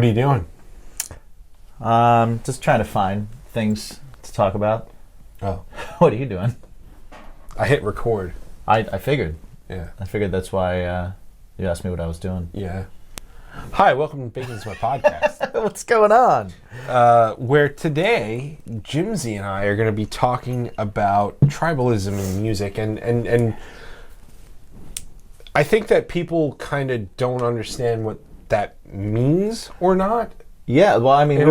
What are you doing? Just trying to find things to talk about. Oh. What are you doing? I hit record. I figured. Yeah. I figured that's why you asked me what I was doing. Yeah. Hi, welcome to Bacon's My Podcast. What's going on? Where today, Jimsy and I are going to be talking about tribalism in music. And I think that people kind of don't understand what that means or not. Yeah, well, I mean, we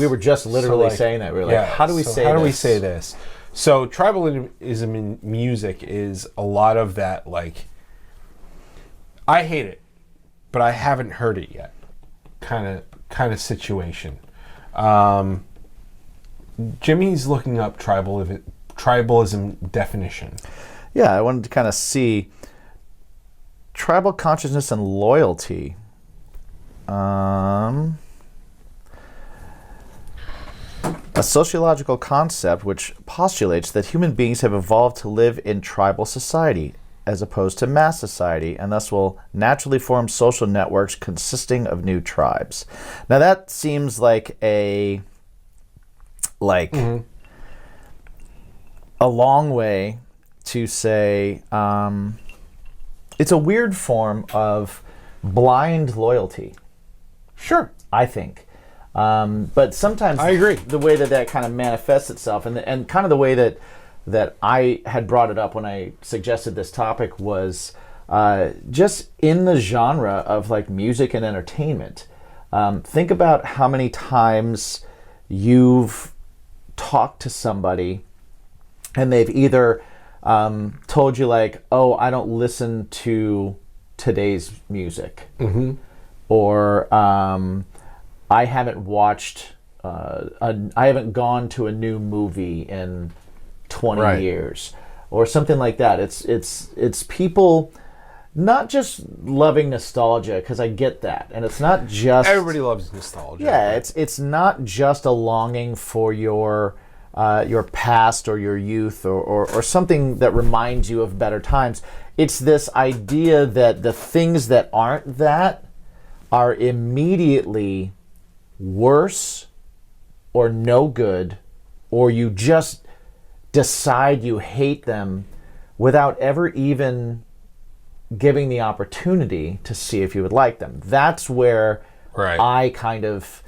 were just literally So, saying that. We were like, how do we say this? How do we say this? So tribalism in music is a lot of that, like, I hate it, but I haven't heard it yet kind of situation. Jimmy's looking up tribalism definition. Yeah, I wanted to kind of see tribal consciousness and loyalty. A sociological concept which postulates that human beings have evolved to live in tribal society as opposed to mass society, and thus will naturally form social networks consisting of new tribes. Now that seems like a long way to say it's a weird form of blind loyalty. Sure. I think. But sometimes I agree. The way that kind of manifests itself and kind of the way that I had brought it up when I suggested this topic was just in the genre of like music and entertainment. Think about how many times you've talked to somebody and they've either told you like, oh, I don't listen to today's music. Mm-hmm. Or I haven't watched, I haven't gone to a new movie in 20 years, or something like that. It's people not just loving nostalgia, because I get that, and it's not just everybody loves nostalgia. Yeah, it's not just a longing for your past or your youth or something that reminds you of better times. It's this idea that the things that aren't that are immediately worse or no good, or you just decide you hate them without ever even giving the opportunity to see if you would like them. That's where I kind of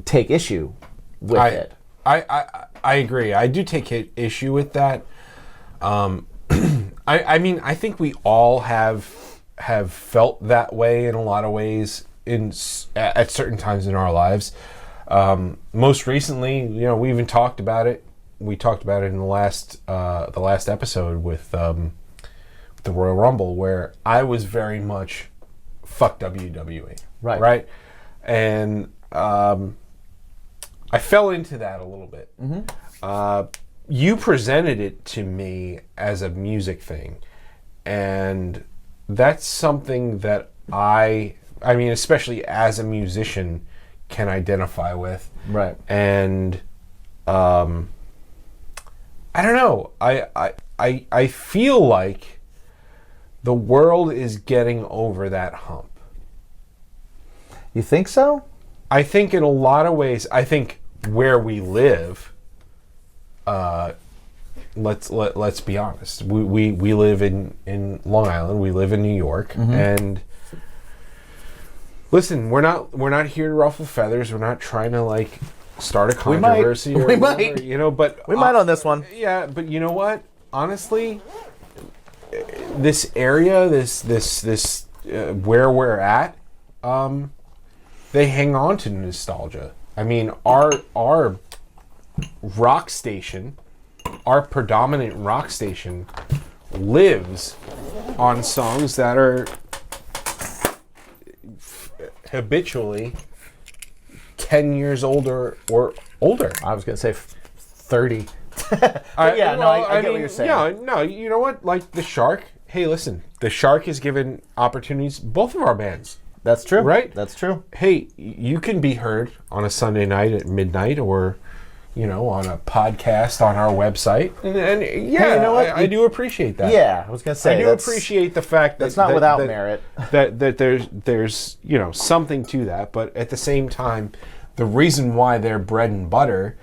take issue with it. I agree. I do take issue with that. I mean, I think we all have felt that way in a lot of ways at certain times in our lives. Most recently, we even talked about it. We talked about it in the last episode with the Royal Rumble, where I was very much fuck WWE. Right? And I fell into that a little bit. Mm-hmm. You presented it to me as a music thing, and that's something that I mean, especially as a musician, can identify with. Right. And I don't know. I feel like the world is getting over that hump. You think so? I think in a lot of ways. I think where we live, let's be honest. We live in Long Island. We live in New York, mm-hmm. and listen, we're not here to ruffle feathers. We're not trying to like start a controversy. We might. But we might on this one. Yeah, but you know what? Honestly, this area, this where we're at, they hang on to nostalgia. I mean, our rock station, our predominant rock station, lives on songs that are habitually 10 years older or older. I was going to say 30. I get what you're saying. Yeah, no, you know what? Like the Shark. Hey, listen, the Shark has given opportunities, both of our bands. That's true. Right? That's true. Hey, you can be heard on a Sunday night at midnight, or on a podcast on our website. And yeah, you know what? I do appreciate that. Yeah, I was going to say. I do appreciate the fact that that's not without merit. That there's something to that, but at the same time, the reason why their bread and butter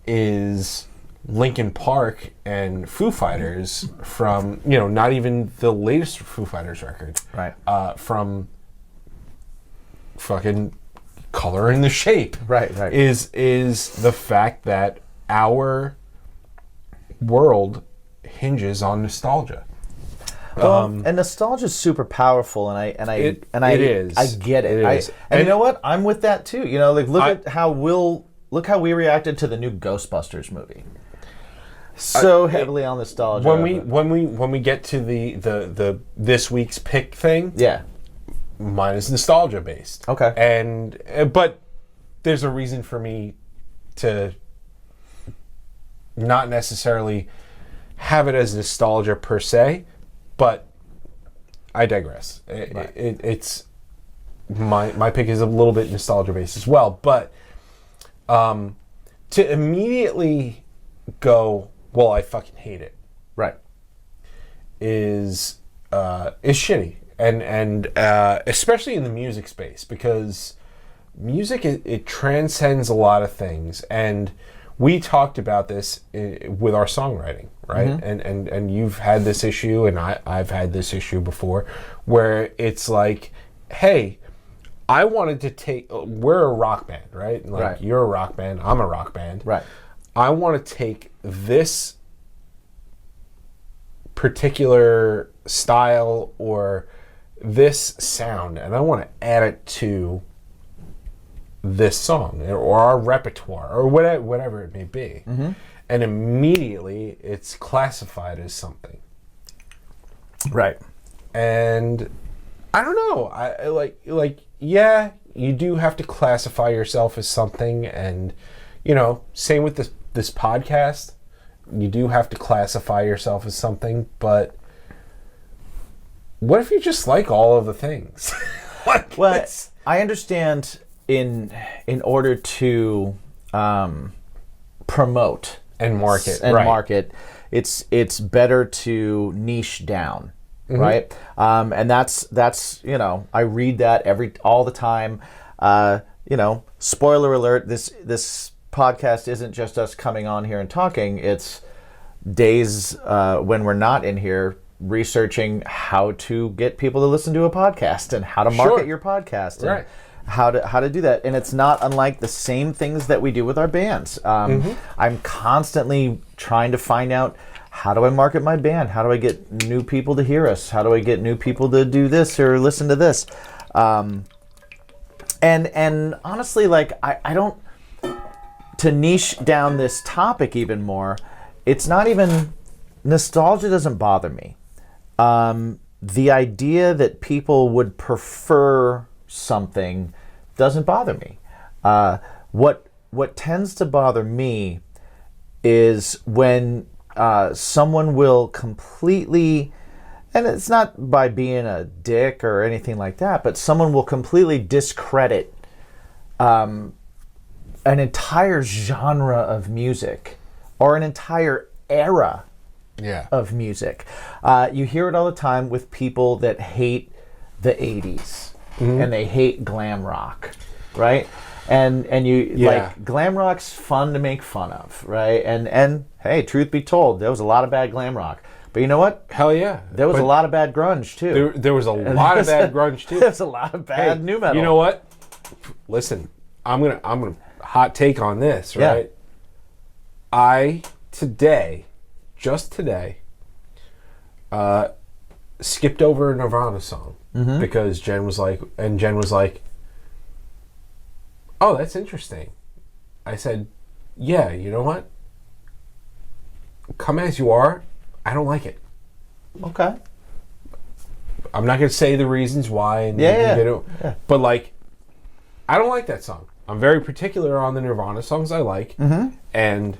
is Linkin Park and Foo Fighters from not even the latest Foo Fighters record, right? From fucking Color in the Shape, right? Is the fact that our world hinges on nostalgia. Well, and nostalgia is super powerful, and I get it. And you know what? I'm with that too. Look how we reacted to the new Ghostbusters movie. So heavily on nostalgia. When we get to the this week's pick thing, yeah, mine is nostalgia based. Okay, but there's a reason for me to not necessarily have it as nostalgia per se. But I digress. It's my pick is a little bit nostalgia based as well. But to immediately go, well, I fucking hate it. Right. Is shitty, and especially in the music space, because music it transcends a lot of things, and we talked about this with our songwriting, right? Mm-hmm. And you've had this issue, and I've had this issue before, where it's like, hey, I wanted to take. We're a rock band, right? Like right. You're a rock band. I'm a rock band. Right. I want to take this particular style or this sound, and I want to add it to this song or our repertoire or whatever it may be. Mm-hmm. And immediately it's classified as something. Right. And I don't know. I like yeah, you do have to classify yourself as something, and same with this podcast. You do have to classify yourself as something, but what if you just like all of the things? I understand in order to promote and market, market, it's better to niche down, mm-hmm. right? And that's I read that all the time. Spoiler alert: this podcast isn't just us coming on here and talking. It's days when we're not in here researching how to get people to listen to a podcast and how to market your podcast. And right. How to do that, and it's not unlike the same things that we do with our bands. Mm-hmm. I'm constantly trying to find out, how do I market my band? How do I get new people to hear us? How do I get new people to do this or listen to this? And honestly, like I don't, to niche down this topic even more, it's not even, nostalgia doesn't bother me. The idea that people would prefer something doesn't bother me. What tends to bother me is when someone will completely, and it's not by being a dick or anything like that, but someone will completely discredit an entire genre of music or an entire era of music. You hear it all the time with people that hate the 80s. Mm-hmm. And they hate glam rock, right? And like, glam rock's fun to make fun of, right? And hey, truth be told, there was a lot of bad glam rock. But you know what? Hell yeah. There was a lot of bad grunge too. There was a lot of bad grunge too. There's a lot of bad new metal. You know what? Listen, I'm gonna hot take on this, right? Yeah. I just today, skipped over a Nirvana song. Mm-hmm. Because Jen was like, oh, that's interesting. I said, yeah, you know what? Come as you are, I don't like it. Okay. I'm not going to say the reasons why. And but like, I don't like that song. I'm very particular on the Nirvana songs I like. Mm-hmm. And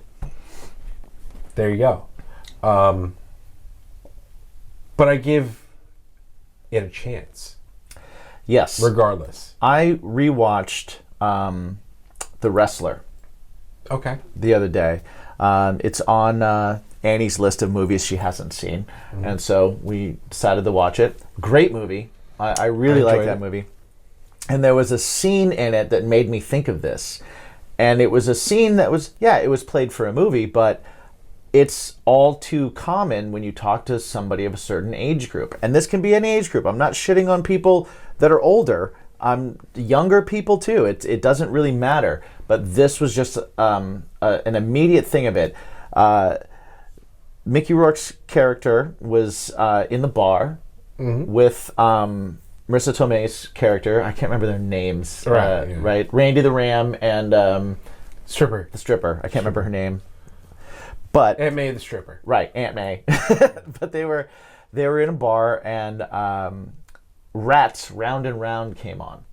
there you go. But I give it a chance. Yes. Regardless. I rewatched The Wrestler Okay. the other day. It's on Annie's list of movies she hasn't seen, and so we decided to watch it. Great movie. I really like that movie. And there was a scene in it that made me think of this. And it was a scene that was, it was played for a movie, but it's all too common when you talk to somebody of a certain age group. And this can be any age group. I'm not shitting on people that are older. Younger people too. It doesn't really matter. But this was just an immediate thing of it. Mickey Rourke's character was in the bar with Marissa Tomei's character. I can't remember their names. Right. Randy the Ram and Stripper. the stripper. I can't remember her name. But Aunt May the stripper. Right, Aunt May. But they were in a bar, and Rats Round and Round came on.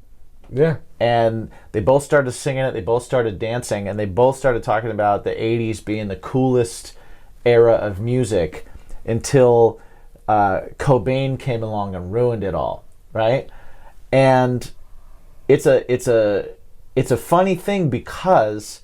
Yeah. And they both started singing it, they both started dancing, and they both started talking about the 80s being the coolest era of music until Cobain came along and ruined it all, right? And it's a funny thing because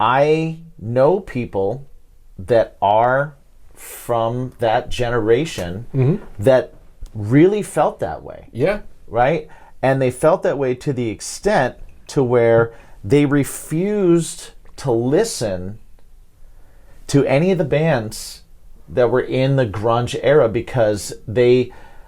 I know people that are from that generation that really felt that way. Yeah. Right? And they felt that way to the extent to where they refused to listen to any of the bands that were in the grunge era because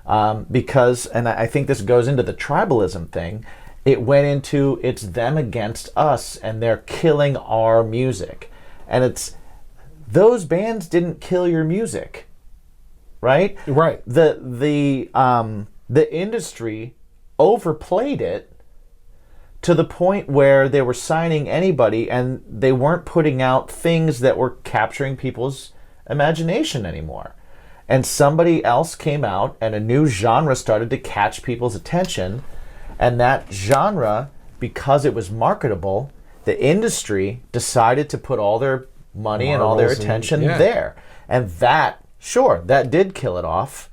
and I think this goes into the tribalism thing, it went into it's them against us and they're killing our music. And it's those bands didn't kill your music, right? Right. The industry overplayed it to the point where they were signing anybody and they weren't putting out things that were capturing people's imagination anymore. And somebody else came out and a new genre started to catch people's attention, and that genre, because it was marketable, the industry decided to put all their money and all their attention there. And that did kill it off.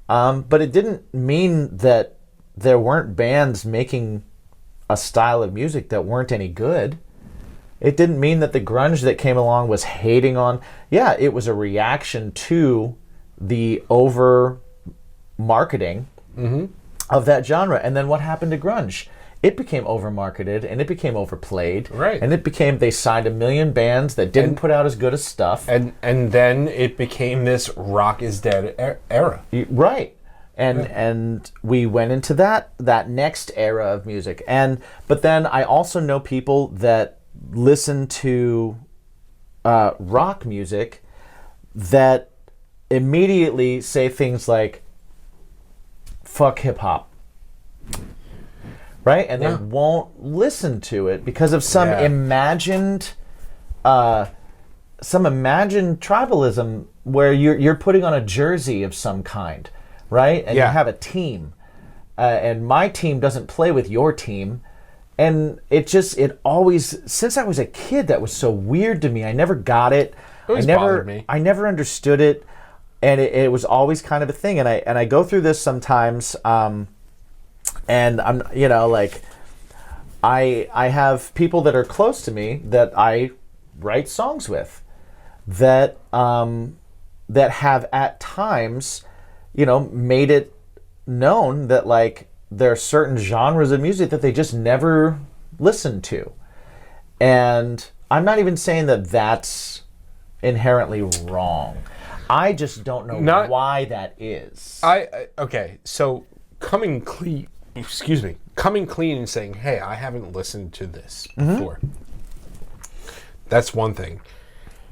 But it didn't mean that there weren't bands making a style of music that weren't any good. It didn't mean that the grunge that came along was hating on. Yeah, it was a reaction to the over marketing of that genre. And then what happened to grunge? It became over marketed and it became overplayed. Right. And they signed 1 million bands that didn't put out as good as stuff. And then it became this rock is dead era. Right. And we went into that next era of music. But then I also know people that listen to rock music that immediately say things like, fuck hip hop. Right? And they won't listen to it because of some imagined tribalism where you're putting on a jersey of some kind, right? And you have a team. And my team doesn't play with your team. And it always, since I was a kid, that was so weird to me. I never got it. Bothered me. I never understood it. And it was always kind of a thing. And I go through this sometimes. And I'm, I have people that are close to me that I write songs with that have at times, made it known that there are certain genres of music that they just never listened to. And I'm not even saying that that's inherently wrong. I just don't know why that is. Okay, so coming clean and saying, hey, I haven't listened to this before. That's one thing.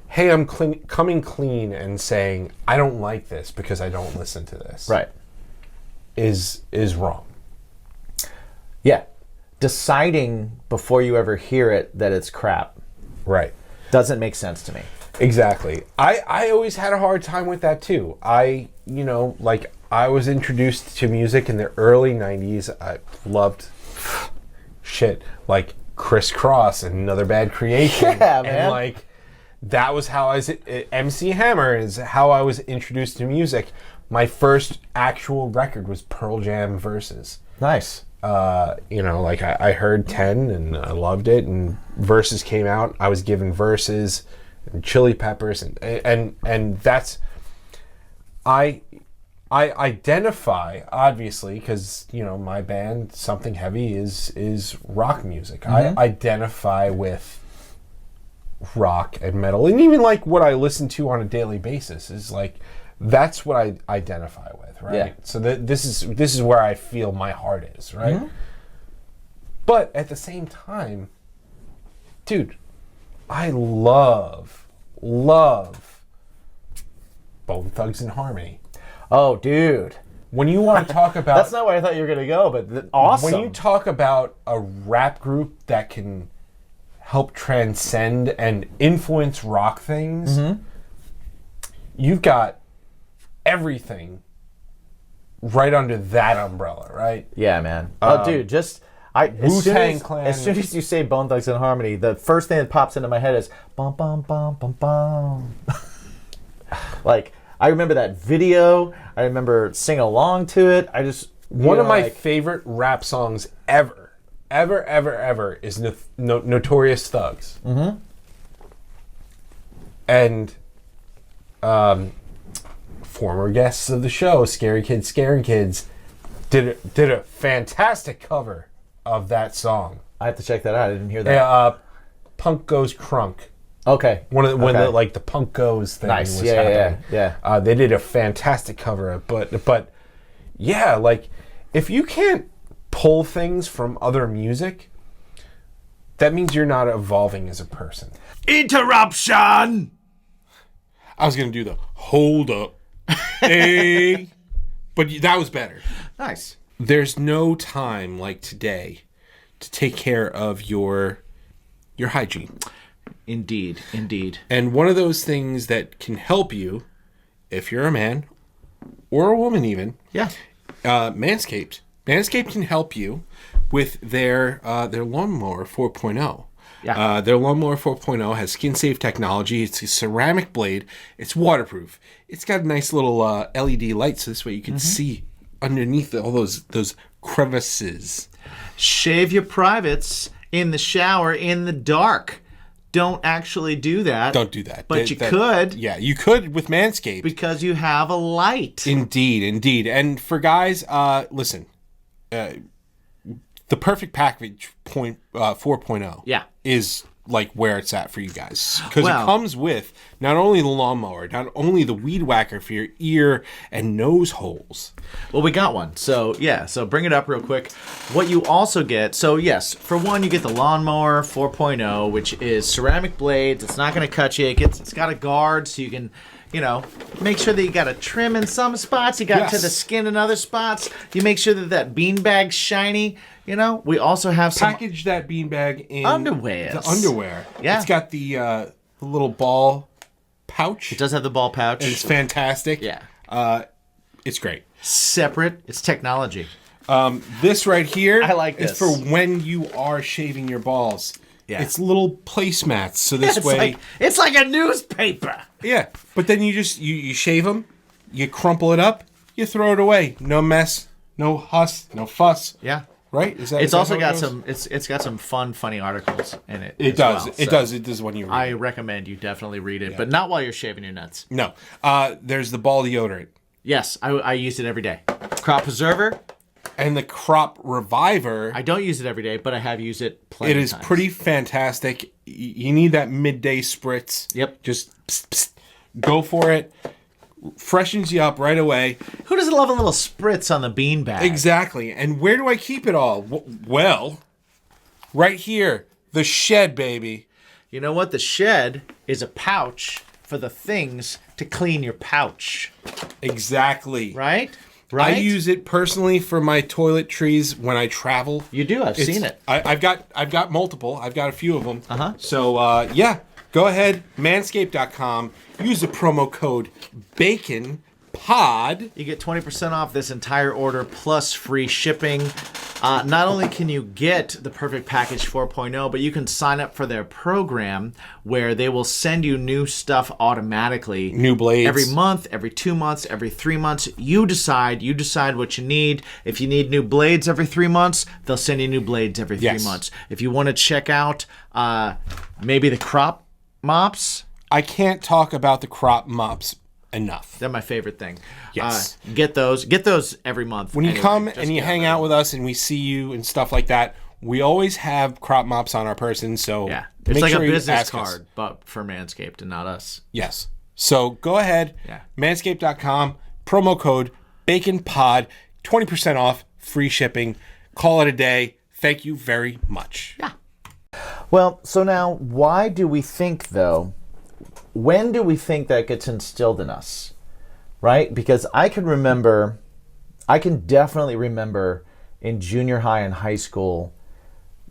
Hey, I'm coming clean and saying, I don't like this because I don't listen to this. Right. Is wrong. Yeah. Deciding before you ever hear it that it's crap. Right. Doesn't make sense to me. Exactly. I always had a hard time with that too. I was introduced to music in the early 90s. I loved shit like Criss Cross and Another Bad Creation. Yeah, man. And that was how MC Hammer is how I was introduced to music. My first actual record was Pearl Jam Versus. Nice. like I heard 10 and I loved it, and Versus came out. I was given Versus and Chili Peppers, and that's I identify, obviously, because my band Something Heavy is rock music. Mm-hmm. I identify with rock and metal, and even like what I listen to on a daily basis is like that's what I identify with, right? Yeah. So this is where I feel my heart is, right? Mm-hmm. But at the same time, dude, I love Bone Thugs and Harmony. Oh, dude. When you want to talk about... That's not where I thought you were going to go, but awesome. When you talk about a rap group that can help transcend and influence rock things, you've got everything right under that umbrella, right? Yeah, man. Oh, dude, Wu-Tang Clan. As soon as you say Bone Thugs and Harmony, the first thing that pops into my head is bum bum bum bum bum. Like, I remember that video. I remember singing along to it. One of my favorite rap songs ever is Notorious Thugs. Mm-hmm. And former guests of the show, Scary Kids, Scaring Kids, did a fantastic cover of that song. I have to check that out. I didn't hear that. Yeah, Punk Goes Crunk. Okay. When the Punk Goes thing was happening. Yeah. They did a fantastic cover, but yeah, like if you can't pull things from other music, that means you're not evolving as a person. Interruption! I was gonna do the hold up, hey, but that was better. Nice. There's no time like today to take care of your hygiene. Indeed. And one of those things that can help you, if you're a man or a woman even, Manscaped. Manscaped can help you with their lawnmower 4.0. Yeah. Their lawnmower 4.0 has skin-safe technology. It's a ceramic blade. It's waterproof. It's got a nice little LED light, so this way you can see underneath all those crevices. Shave your privates in the shower in the dark. Don't actually do that. Don't do that. But you could. Yeah, you could with Manscaped. Because you have a light. Indeed. And for guys, listen, the perfect package 4.0 is like where it's at for you guys. Because it comes with not only the lawnmower, not only the weed whacker for your ear and nose holes. Well, we got one. So bring it up real quick. What you also get, so yes, for one, you get the lawnmower 4.0, which is ceramic blades. It's not going to cut you. It's got a guard so you can, make sure that you got a trim in some spots. You got to the skin in other spots. You make sure that beanbag's shiny. We also have some... Package that beanbag in... underwear. The underwear. Yeah. It's got the little ball pouch. It does have the ball pouch. And it's fantastic. Yeah. It's great. Separate. It's technology. This right here... I like is this. for when you are shaving your balls. Yeah. It's little placemats, so this way... It's like a newspaper. Yeah. But then you just... You shave them, you crumple it up, you throw it away. No mess, no huss, no fuss. Yeah. Right? It's also got some. It's got some funny articles in it. It does. It does when you read I recommend you definitely read it, but not while you're shaving your nuts. No. There's the ball deodorant. Yes, I use it every day. Crop preserver. And the crop reviver. I don't use it every day, but I have used it plenty of times. It is pretty fantastic. You need that midday spritz. Yep. Just go for it. Freshens you up right away. Who doesn't love a little spritz on the beanbag? Exactly. And where do I keep it all? Well, right here. The shed, baby. You know what? The shed is a pouch for the things to clean your pouch. Exactly. Right? I use it personally for my toiletries when I travel. You do? I've seen it. I've got multiple. I've got a few of them. Uh-huh. So, go ahead, manscaped.com. Use the promo code BACONPOD. You get 20% off this entire order plus free shipping. not only can you get the Perfect Package 4.0, but you can sign up for their program where they will send you new stuff automatically. New blades. Every month, every 2 months, every 3 months. You decide what you need. If you need new blades every 3 months, they'll send you new blades every 3 months. If you want to check out maybe the crop mops. I can't talk about the crop mops enough. They're my favorite thing. Yes. Get those every month. When you come and you hang out with us and we see you and stuff like that, we always have crop mops on our person. So yeah, it's make like sure a you business ask us. card, but for Manscaped and not us. Yes. So go ahead, manscaped.com, promo code BACONPOD, 20% off, free shipping. Call it a day. Thank you very much. Yeah. Well, so now, why do we think, though, when do we think that gets instilled in us, right? Because I can definitely remember in junior high and high school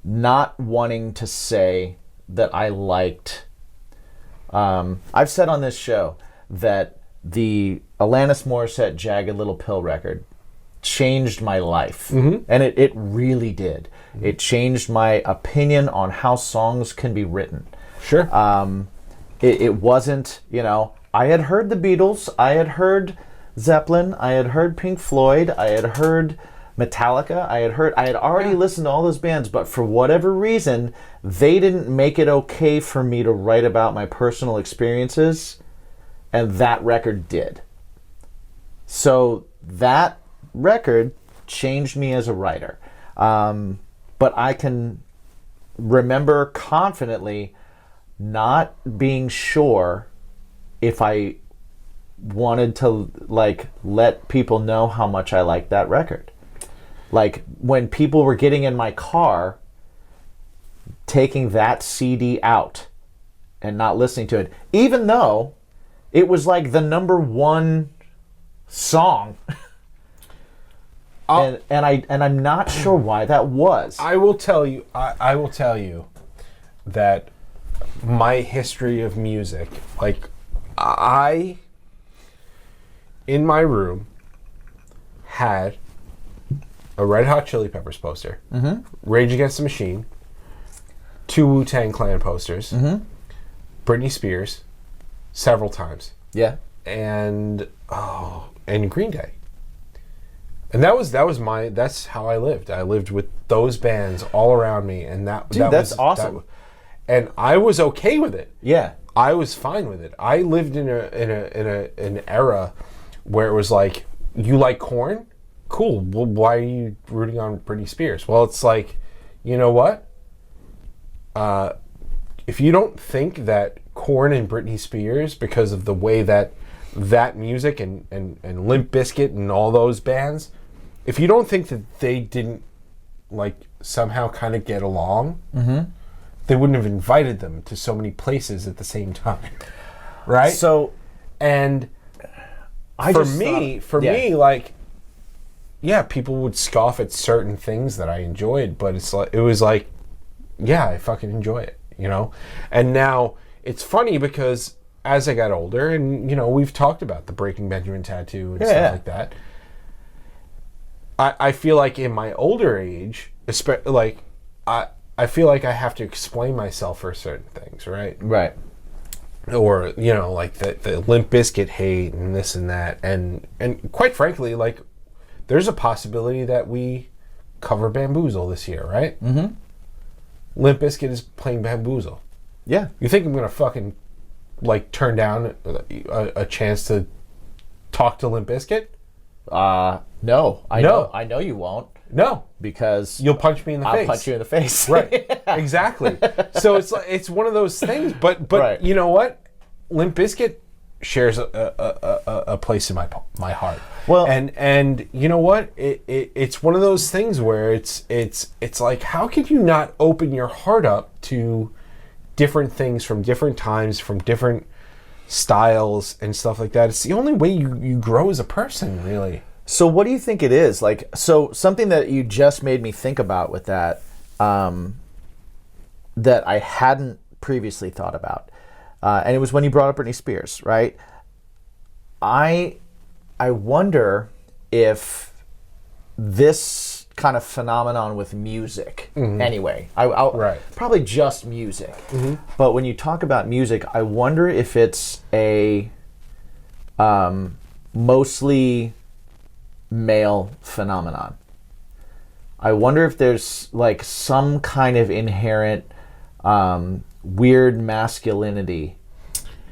not wanting to say that I liked. I've said on this show that the Alanis Morissette Jagged Little Pill record changed my life. And it really did. It changed my opinion on how songs can be written. Sure. It wasn't, I had heard the Beatles, I had heard Zeppelin, I had heard Pink Floyd, I had heard Metallica, I had already listened to all those bands, but for whatever reason, they didn't make it okay for me to write about my personal experiences, and that record did. So that record changed me as a writer. But I can remember confidently not being sure if I wanted to let people know how much I liked that record. Like when people were getting in my car, taking that CD out and not listening to it, even though it was like the number one song. And I'm not sure why that was. I will tell you that my history of music, I in my room had a Red Hot Chili Peppers poster, Rage Against the Machine, 2 Wu-Tang Clan posters, Britney Spears, several times. Yeah. And Green Day. And that's how I lived. I lived with those bands all around me, and that's awesome. And I was okay with it. Yeah. I was fine with it. I lived in an era where it was like, you like Korn? Cool. Well, why are you rooting on Britney Spears? Well, it's like, you know what? If you don't think that Korn and Britney Spears, because of the way that music and Limp Bizkit and all those bands, if you don't think that they didn't somehow kind of get along, they wouldn't have invited them to so many places at the same time, right? So, and for me, people would scoff at certain things that I enjoyed, but it was like, yeah, I fucking enjoy it, And now it's funny because as I got older, and we've talked about the Breaking Benjamin tattoo and stuff like that. I feel like in my older age, I feel like I have to explain myself for certain things, right? Right. Or the Limp Bizkit hate and this and that, and quite frankly, there's a possibility that we cover Bamboozle this year, right? Mm-hmm. Limp Bizkit is playing Bamboozle. Yeah. You think I'm gonna fucking turn down a chance to talk to Limp Bizkit? No. I know you won't. No, because you'll punch me in the face. I'll punch you in the face. Right. Exactly. So it's one of those things. But right. You know what? Limp Bizkit shares a place in my heart. Well, and you know what? It's one of those things where it's like, how could you not open your heart up to different things from different times, from different styles and stuff like that? It's the only way you grow as a person, really. So what do you think it is? So something that you just made me think about with that, that I hadn't previously thought about. And it was when you brought up Britney Spears, right? I wonder if this kind of phenomenon with music. Mm-hmm. Anyway, Right. probably just music. Mm-hmm. But when you talk about music, I wonder if it's a mostly male phenomenon. I wonder if there's like some kind of inherent weird masculinity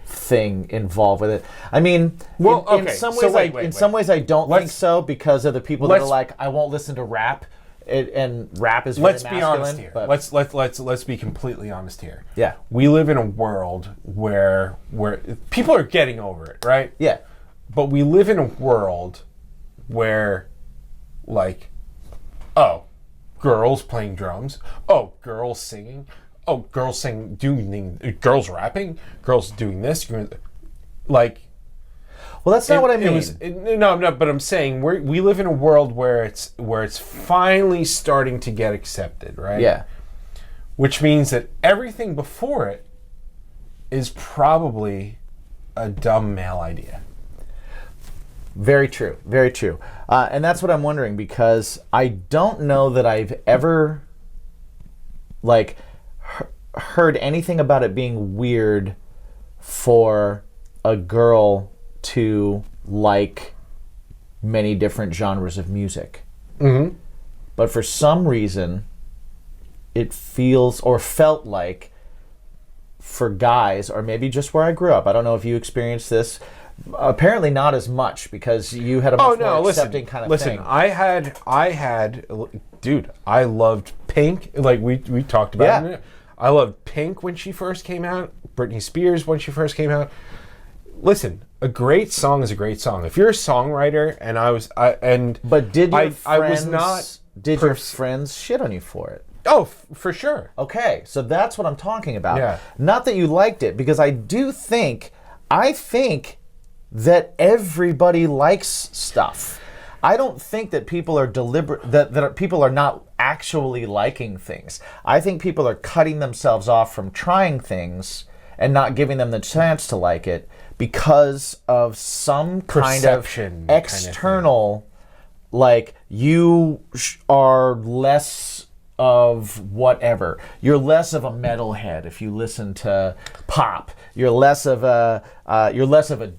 thing involved with it. I mean, Well, in okay, some so ways, wait. some ways I don't think so, because of the people that are let's- like, I won't listen to rap, and rap is very Let's masculine. be honest here. But Let's be completely honest here. Yeah. We live in a world where people are getting over it, right? yeah, But we live in a world where, like, oh, girls playing drums. Oh, girls singing. Oh, girls girls rapping. Girls doing this. Like, well, that's not what I mean. No. But I'm saying we live in a world where it's finally starting to get accepted, right? Yeah. Which means that everything before it is probably a dumb male idea. Very true. Very true. And that's what I'm wondering, because I don't know that I've ever like heard anything about it being weird for a girl to like many different genres of music. Mm-hmm. But for some reason, it feels or felt like for guys, or maybe just where I grew up, I don't know if you experienced this. Apparently not as much, because you had a much more accepting kind of thing. I had, dude, I loved Pink. Like we talked about it. I loved Pink when she first came out. Britney Spears when she first came out. Listen, a great song is a great song. If you're a songwriter, But did your friends, I was not. your friends shit on you for it? Oh, for sure. Okay, so that's what I'm talking about. Yeah. Not that you liked it, because I think that everybody likes stuff. I don't think that people are deliberate, that people are not actually liking things. I think people are cutting themselves off from trying things and not giving them the chance to like it because of some kind of Perception external, like, you are less of whatever. You're less of a metalhead if you listen to pop. You're less of a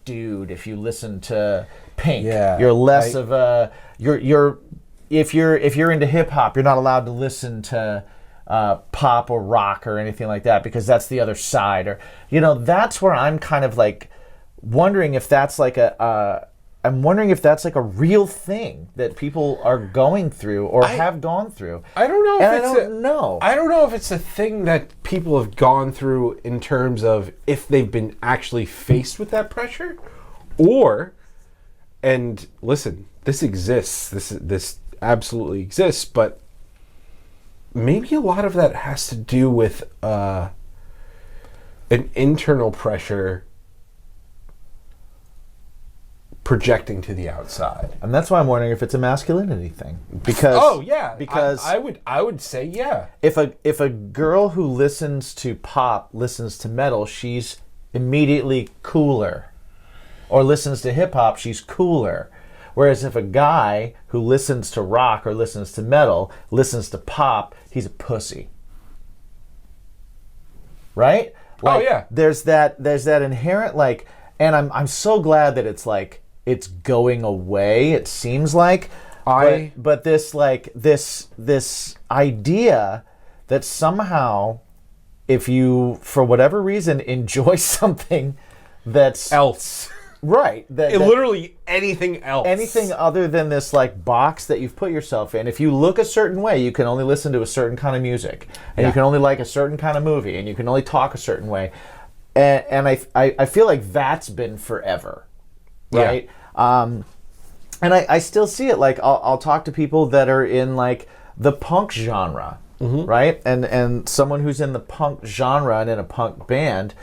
dude if you listen to Pink. Yeah, you're less of a if you're into hip hop, you're not allowed to listen to pop or rock or anything like that, because that's the other side. Or that's where I'm kind of like wondering if that's like a real thing that people are going through or have gone through. I don't know. I don't know. I don't know if it's a thing that people have gone through in terms of if they've been actually faced with that pressure, or, and listen, this exists. This absolutely exists, but maybe a lot of that has to do with an internal pressure projecting to the outside. And that's why I'm wondering if it's a masculinity thing. Because because I would say yeah. If a girl who listens to pop listens to metal, she's immediately cooler. Or listens to hip hop, she's cooler. Whereas if a guy who listens to rock or listens to metal listens to pop, he's a pussy. Right? Like, yeah. There's that inherent, like, and I'm so glad that it's like it's going away, it seems like. But this idea that somehow if you for whatever reason enjoy something that's Else. right, Literally anything else. anything other than this like box that you've put yourself in. If you look a certain way, you can only listen to a certain kind of music, and you can only like a certain kind of movie, and you can only talk a certain way. And I feel like that's been forever, right? And I still see it. Like I'll talk to people that are in like the punk genre, right? And someone who's in the punk genre and in a punk band,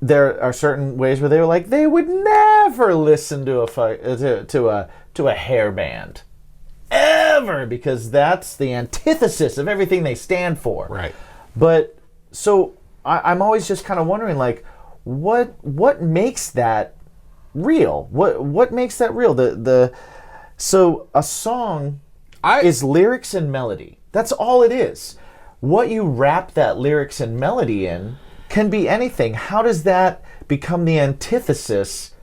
there are certain ways where they were like they would never listen to a hair band ever, because that's the antithesis of everything they stand for. Right. But so I'm always just kind of wondering, like, what makes that real? What makes that real? So a song is lyrics and melody. That's all it is. What you wrap that lyrics and melody in can be anything. How does that become the antithesis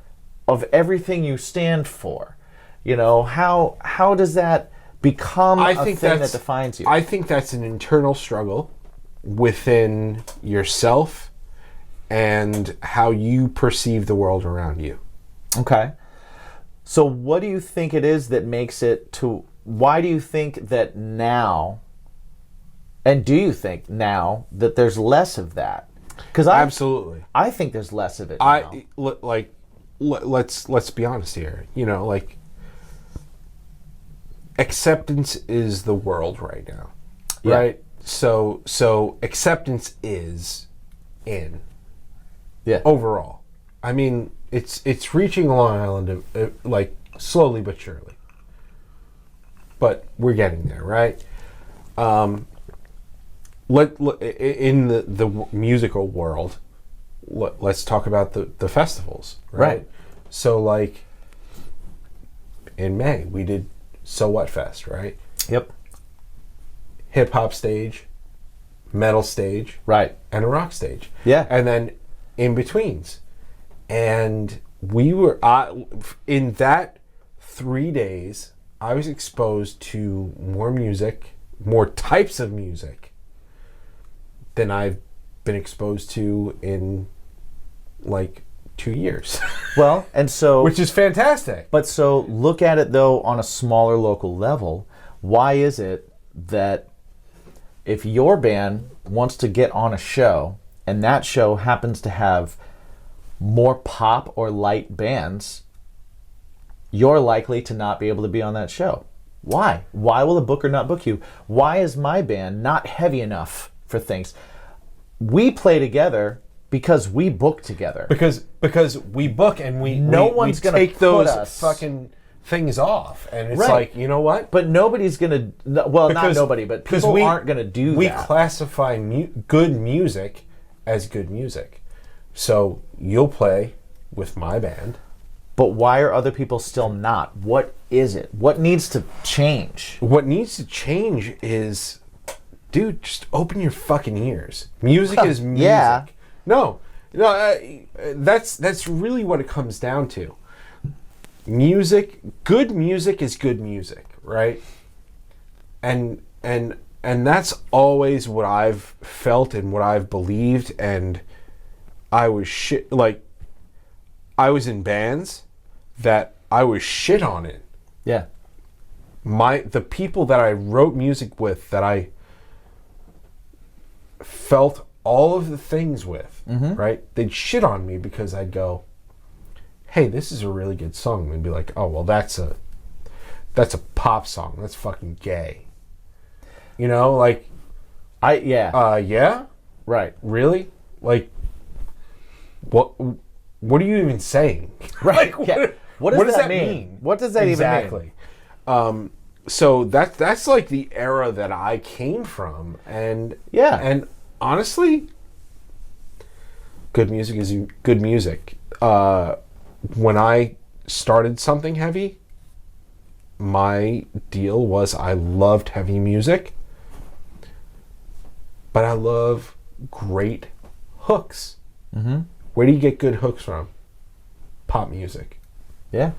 of everything you stand for? You know, how does that become a thing that defines you? I think that's an internal struggle within yourself and how you perceive the world around you. Okay. So what do you think it is that makes it to... Why do you think that now... And do you think now that there's less of that? Because absolutely, I think there's less of it now. Let's be honest here. You know, like, acceptance is the world right now, right? So acceptance is in. Yeah. Overall, I mean, it's reaching Long Island like slowly but surely, but we're getting there, right? In the musical world, let's talk about the festivals, right? So, like, in May, we did So What Fest, right? Yep. Hip-hop stage, metal stage, right, and a rock stage. Yeah. And then in-betweens. And we were, in that 3 days, I was exposed to more music, more types of music, than I've been exposed to in like 2 years. Well, and so... Which is fantastic. But so look at it, though, on a smaller local level. Why is it that if your band wants to get on a show and that show happens to have more pop or light bands, you're likely to not be able to be on that show? Why? Why will a booker not book you? Why is my band not heavy enough for things? We play together because we book together. Because we book and we gonna take those fucking things off, and it's like, you know what? But nobody's gonna. Well, not nobody, but people aren't gonna do that. We classify good music as good music, so you'll play with my band. But why are other people still not? What is it? What needs to change? What needs to change is, dude, just open your fucking ears. Music is music. Yeah. No, that's really what it comes down to. Good music is good music, right? And that's always what I've felt and what I've believed. And I was I was in bands that I was shit on it. Yeah. The people that I wrote music with, that I felt all of the things with, right? They'd shit on me because I'd go, hey, this is a really good song. They'd be like, oh, well, that's a pop song. That's fucking gay. You know, like, yeah? Right. Really? Like, what are you even saying? Right. Like, yeah. What does that mean? What does that even mean? So that's like the era that I came from, and honestly, good music is good music. When I started something heavy, my deal was I loved heavy music, but I love great hooks. Mm-hmm. Where do you get good hooks from? Pop music. Yeah.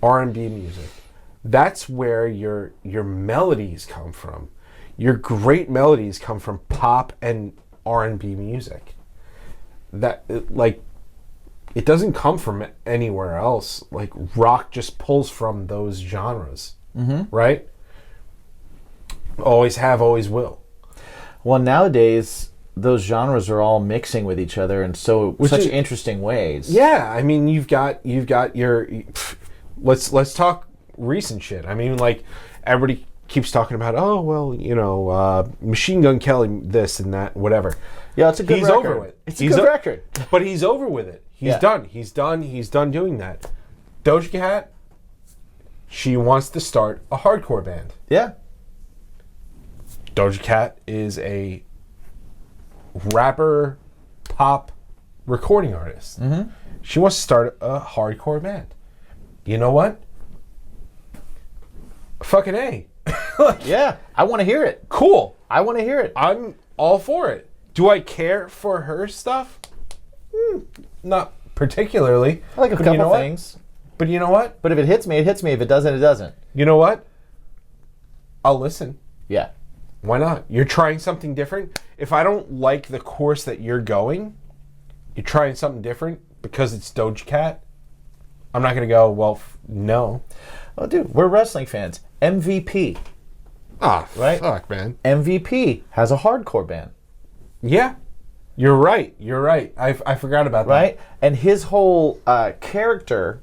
R&B music. That's where your melodies come from. Your great melodies come from pop and R&B music. That, like, it doesn't come from anywhere else. Like, rock just pulls from those genres, right? Always have, always will. Well, nowadays, those genres are all mixing with each other in such interesting ways. Yeah, I mean, you've got your. Let's talk recent shit. I mean, like, everybody keeps talking about, oh, well, you know, Machine Gun Kelly, this and that, whatever. Yeah, it's a good record. Over with. It's a good record. But he's over with it. He's done. He's done doing that. Doja Cat, she wants to start a hardcore band. Yeah. Doja Cat is a rapper, pop recording artist. Mm-hmm. She wants to start a hardcore band. You know what? fucking A. Yeah, I want to hear it. Cool. I want to hear it. I'm all for it. Do I care for her stuff? Not particularly. I like a But couple you know what? things. But you know what? But if it hits me, it hits me. If it doesn't, it doesn't. You know what? I'll listen. Yeah. Why not? You're trying something different. If I don't like the course that you're going, you're trying something different because it's Doja Cat, I'm not going to go, well, no. Oh, dude, we're wrestling fans. MVP. Ah, Right? fuck, man. MVP has a hardcore band. Yeah. You're right. You're right. I forgot about that. Right? And his whole character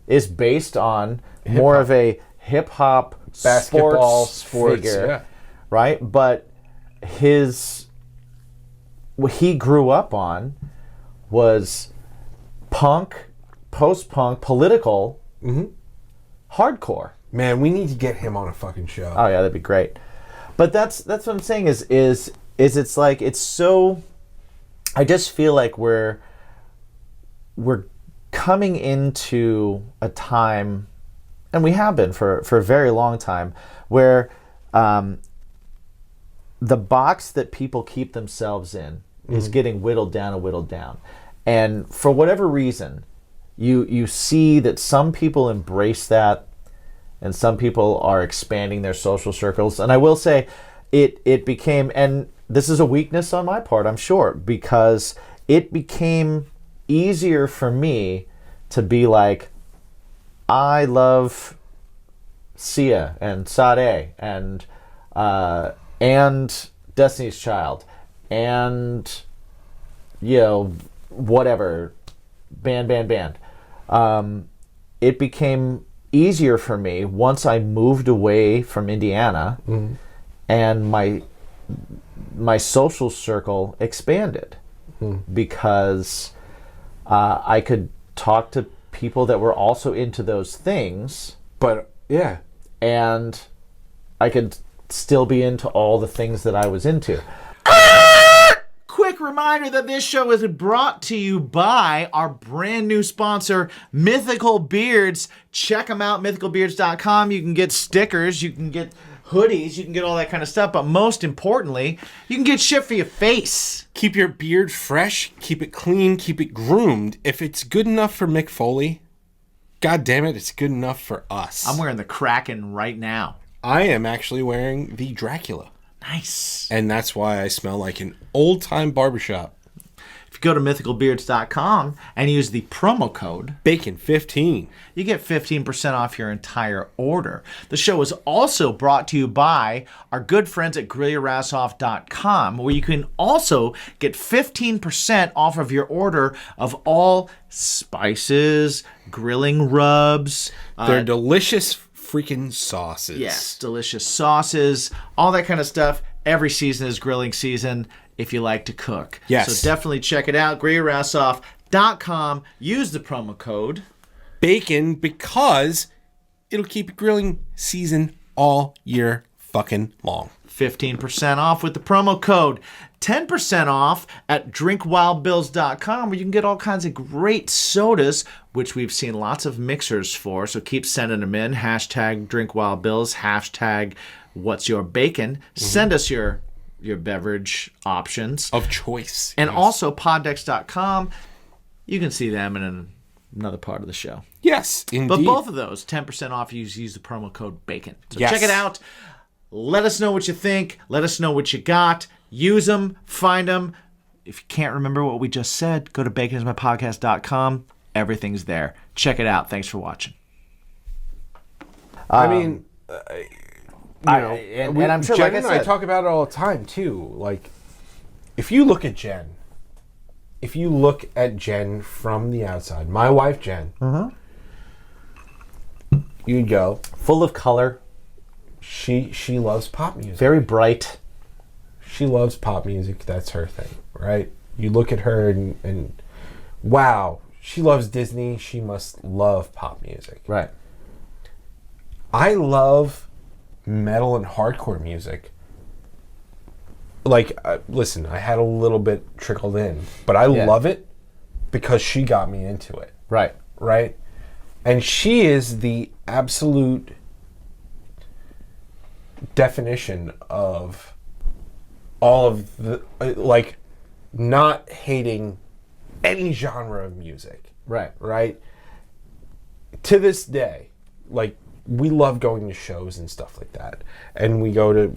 is based on more of a hip-hop Basketball, sports, figure. yeah. Right? But what he grew up on was punk, post-punk, political, hardcore. Man, we need to get him on a fucking show. Oh yeah, that'd be great. But that's what I'm saying is it's like it's so. I just feel like we're coming into a time, and we have been for a very long time, where the box that people keep themselves in is getting whittled down, and for whatever reason, you see that some people embrace that. And some people are expanding their social circles. And I will say it became, and this is a weakness on my part, I'm sure, because it became easier for me to be like, I love Sia and Sade and Destiny's Child and, whatever, band. It became easier for me once I moved away from Indiana and my social circle expanded because I could talk to people that were also into those things, But, yeah. and I could still be into all the things that I was into. Quick reminder that this show is brought to you by our brand new sponsor, Mythical Beards. Check them out, mythicalbeards.com. You can get stickers, you can get hoodies, you can get all that kind of stuff, but most importantly, you can get shit for your face. Keep your beard fresh, keep it clean, keep it groomed. If it's good enough for Mick Foley, god damn it, it's good enough for us. I'm wearing the Kraken right now. I am actually wearing the Dracula. Nice. And that's why I smell like an old-time barbershop. If you go to mythicalbeards.com and use the promo code Bacon15, you get 15% off your entire order. The show is also brought to you by our good friends at GrillYourAssOff.com, where you can also get 15% off of your order of all spices, grilling rubs. they're delicious freaking sauces. Yes, delicious sauces, all that kind of stuff. Every season is grilling season if you like to cook. Yes. So definitely check it out. GrillYourAssOff.com. Use the promo code Bacon, because it'll keep grilling season all year fucking long. 15% off with the promo code. 10% off at drinkwildbills.com, where you can get all kinds of great sodas, which we've seen lots of mixers for. So keep sending them in. Hashtag drinkwildbills. Hashtag what's your bacon. Send us your beverage options. Of choice. And also poddex.com. You can see them in another part of the show. Yes, indeed. But both of those, 10% off, use the promo code BACON. So Yes. check it out. Let us know what you think. Let us know what you got. Use them. Find them. If you can't remember what we just said, go to baconismypodcast.com. Everything's there. Check it out. Thanks for watching. I mean, and I'm sure, Jen like I and I said, talk about it all the time, too. Like, if you look at Jen from the outside, my wife, Jen, you'd go, full of color, she loves pop music. very bright. She loves pop music. That's her thing, right? You look at her and wow, she loves Disney. She must love pop music. Right. I love metal and hardcore music. Like, listen, I had a little bit trickled in, but I love it because she got me into it. Right. Right? And she is the absolute definition of all of the like not hating any genre of music. Right? To this day, like, we love going to shows and stuff like that. And we go to,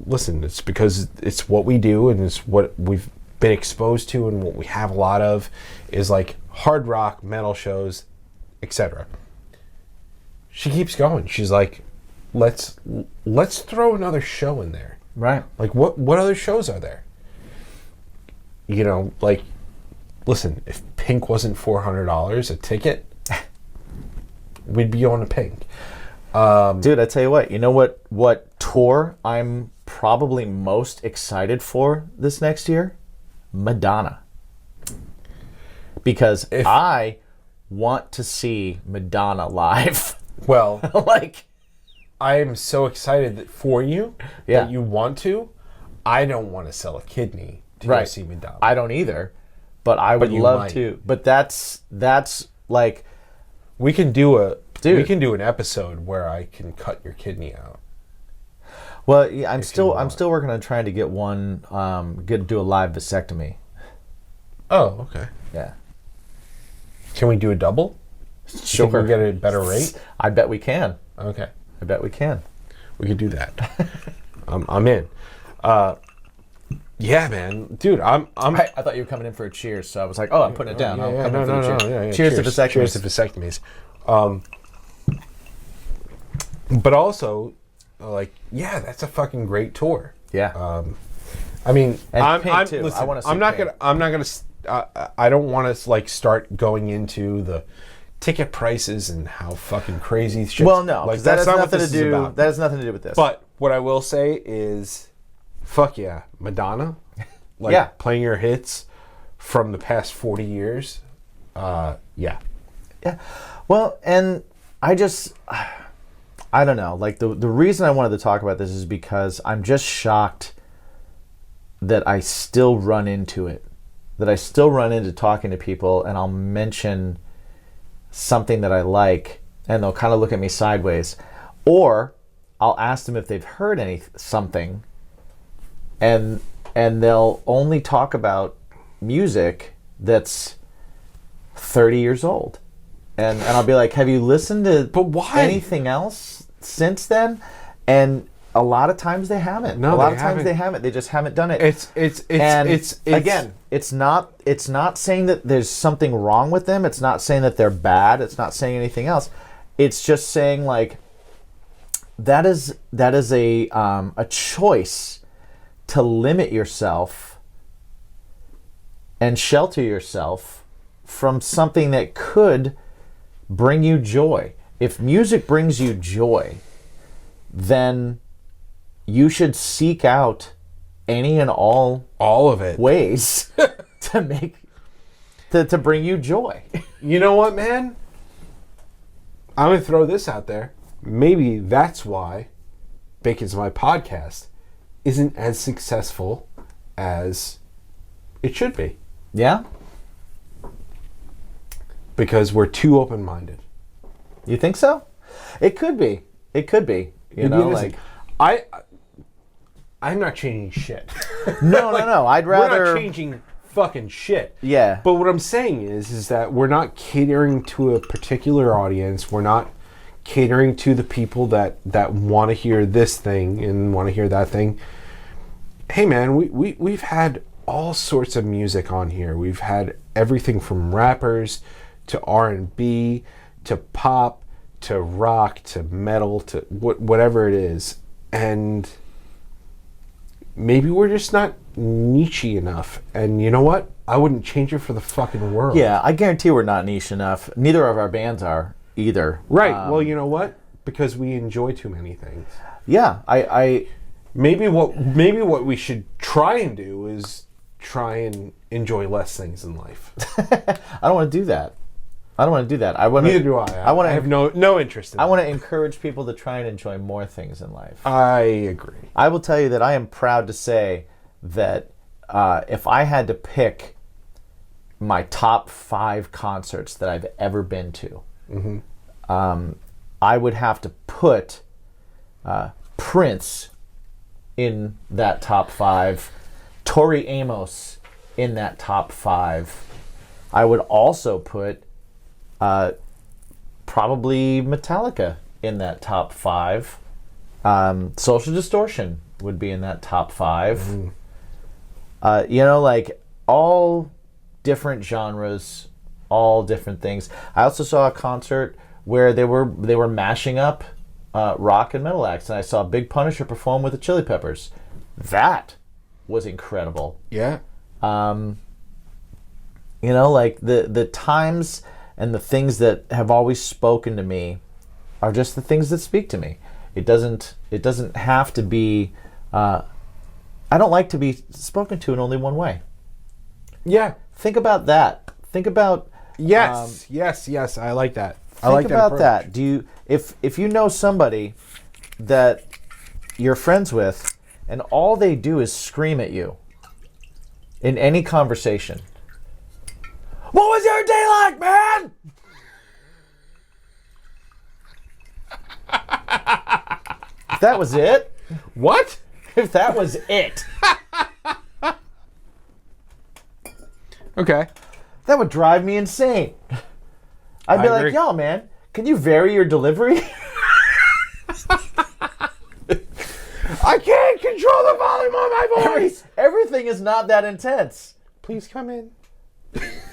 listen, it's because it's what we do and it's what we've been exposed to, and what we have a lot of is like hard rock, metal shows, etc. She keeps going. She's like, let's throw another show in there. Right. Like, what other shows are there? You know, like, listen, if Pink wasn't $400 a ticket, we'd be going to Pink. Dude, I tell you what, what tour I'm probably most excited for this next year? Madonna. Because I want to see Madonna live. Well, like, I am so excited for you that you want to. I don't want to sell a kidney to go see Madonna. I don't either, but I would love to. But that's like, we can do an episode where I can cut your kidney out. Well, yeah, I'm still working on trying to get one do a live vasectomy. Oh, okay. Yeah. Can we do a double? Sure. Think we get a better rate? I bet we can. Okay. I bet we can. We could do that. I'm in. Yeah, man, dude, I thought you were coming in for a cheers, so I was like, oh, I'm putting it down. I'm coming in for a cheers. Yeah, cheers to vasectomies. Cheers to vasectomies. But also, like, yeah, that's a fucking great tour. Yeah. I mean, and Pink too. Listen, I want to see I'm not Pink. gonna. I don't want to like start going into the ticket prices and how fucking crazy shit. Well, no, like that has not what nothing to this is do. about. That has nothing to do with this. But what I will say is, fuck yeah, Madonna, like playing her hits from the past 40 years. Yeah. Yeah. Well, and I don't know. Like, the reason I wanted to talk about this is because I'm just shocked that I still run into it. That I still run into talking to people, and I'll mention something that I like, and they'll kind of look at me sideways. Or I'll ask them if they've heard something, and they'll only talk about music that's 30 years old. And I'll be like, have you listened to anything else since then? And a lot of times they haven't. No, a lot of times they haven't. They just haven't done it. It's again, it's not saying that there's something wrong with them. It's not saying that they're bad. It's not saying anything else. It's just saying, like, that is a choice to limit yourself and shelter yourself from something that could bring you joy. If music brings you joy, then you should seek out any and all of it ways to bring you joy. You know what, man? I'm gonna throw this out there. Maybe that's why Bacon's My Podcast isn't as successful as it should be. Yeah? Because we're too open-minded. You think so? It could be. It could be. You know, like, I'm not changing shit. No, like, no. I'd rather. We're not changing fucking shit. Yeah. But what I'm saying is that we're not catering to a particular audience. We're not catering to the people that want to hear this thing and want to hear that thing. Hey, man, we've had all sorts of music on here. We've had everything from rappers to R&B to pop to rock to metal to whatever it is. And maybe we're just not niche enough. And you know what? I wouldn't change it for the fucking world. Yeah, I guarantee we're not niche enough. Neither of our bands are either. Right. Well, you know what? Because we enjoy too many things. Yeah, I maybe what we should try and do is try and enjoy less things in life. I don't want to do that. Neither do I. I have no interest in I want to encourage people to try and enjoy more things in life. I agree. I will tell you that I am proud to say that if I had to pick my top 5 concerts that I've ever been to, I would have to put Prince in that top 5, Tori Amos in that top 5. I would also put probably Metallica in that top 5. Social Distortion would be in that top 5. Like all different genres, all different things. I also saw a concert where they were mashing up rock and metal acts, and I saw Big Punisher perform with the Chili Peppers. That was incredible. Yeah. Like the times and the things that have always spoken to me are just the things that speak to me. It doesn't have to be. I don't like to be spoken to in only one way. Yeah. Think about that. Think about. Yes. Yes. I like that. I like Think about approach. that. Do you, if you know somebody that you're friends with, and all they do is scream at you in any conversation? What was your day like, man? If that was it. What? If that was it. Okay. That would drive me insane. I'd be I like, agree. yo, man, can you vary your delivery? I can't control the volume of my voice. Everything is not that intense. Please come in.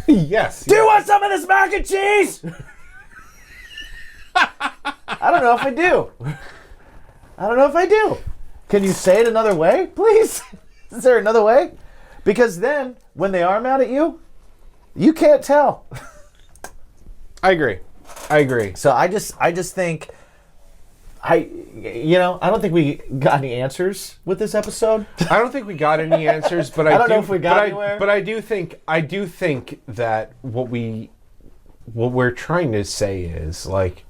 Yes. Do you want some of this mac and cheese? I don't know if I do. Can you say it another way, please? Is there another way? Because then, when they are mad at you, you can't tell. I agree. So I just think, I don't think we got any answers with this episode. I don't think we got any answers, but I don't know if we got anywhere. But I do think that what we're trying to say is, like,